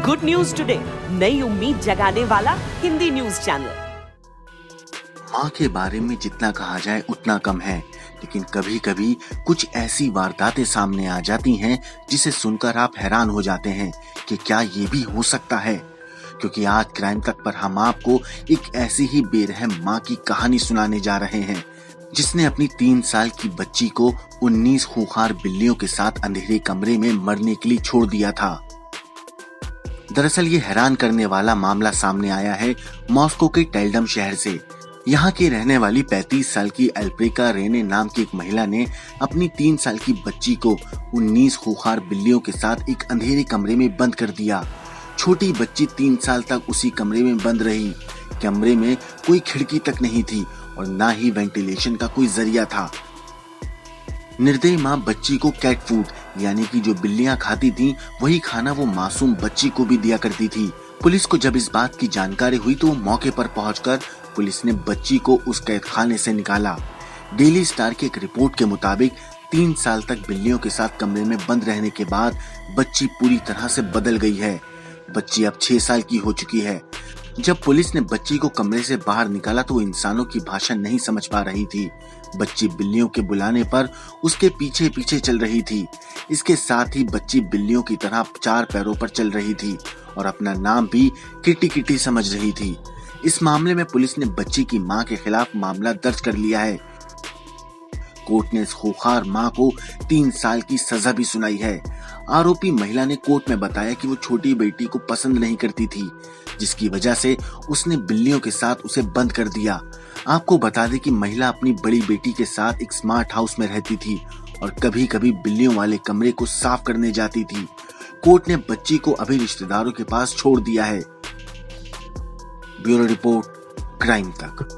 Good news today, नई उम्मीद जगाने वाला हिंदी न्यूज चैनल। माँ के बारे में जितना कहा जाए उतना कम है, लेकिन कभी कभी कुछ ऐसी वारदातें सामने आ जाती हैं जिसे सुनकर आप हैरान हो जाते हैं कि क्या ये भी हो सकता है। क्योंकि आज क्राइम तक पर हम आपको एक ऐसी ही बेरहम माँ की कहानी सुनाने जा रहे हैं जिसने अपनी 3 साल की बच्ची को 19 खूंखार बिल्लियों के साथ अंधेरे कमरे में मरने के लिए छोड़ दिया था। दरअसल ये हैरान करने वाला मामला सामने आया है मॉस्को के टेल्डम शहर से। यहाँ की रहने वाली 35 साल की अल्प्रिका रेने नाम की एक महिला ने अपनी 3 साल की बच्ची को 19 खूंखार बिल्लियों के साथ एक अंधेरे कमरे में बंद कर दिया। छोटी बच्ची 3 साल तक उसी कमरे में बंद रही। कमरे में कोई खिड़की तक नहीं थी और ना ही वेंटिलेशन का कोई जरिया था। निर्दयी माँ बच्ची को कैट फूड यानी कि जो बिल्लियां खाती थीं वही खाना वो मासूम बच्ची को भी दिया करती थी। पुलिस को जब इस बात की जानकारी हुई तो वो मौके पर पहुंचकर पुलिस ने बच्ची को उस कैद खाने से निकाला। डेली स्टार की एक रिपोर्ट के मुताबिक 3 साल तक बिल्लियों के साथ कमरे में बंद रहने के बाद बच्ची पूरी तरह से बदल गई है। बच्ची अब 6 साल की हो चुकी है। जब पुलिस ने बच्ची को कमरे से बाहर निकाला तो वो इंसानों की भाषा नहीं समझ पा रही थी। बच्ची बिल्लियों के बुलाने पर उसके पीछे पीछे चल रही थी। इसके साथ ही बच्ची बिल्लियों की तरह 4 पैरों पर चल रही थी और अपना नाम भी किटी किटी समझ रही थी। इस मामले में पुलिस ने बच्ची की मां के खिलाफ मामला दर्ज कर लिया है। कोर्ट ने इस खूंखार मां को 3 साल की सजा भी सुनाई है। आरोपी महिला ने कोर्ट में बताया कि वो छोटी बेटी को पसंद नहीं करती थी, जिसकी वजह से उसने बिल्लियों के साथ उसे बंद कर दिया। आपको बता दें कि महिला अपनी बड़ी बेटी के साथ एक स्मार्ट हाउस में रहती थी और कभी कभी बिल्लियों वाले कमरे को साफ करने जाती थी। कोर्ट ने बच्ची को अभी रिश्तेदारों के पास छोड़ दिया है। ब्यूरो रिपोर्ट, क्राइम तक।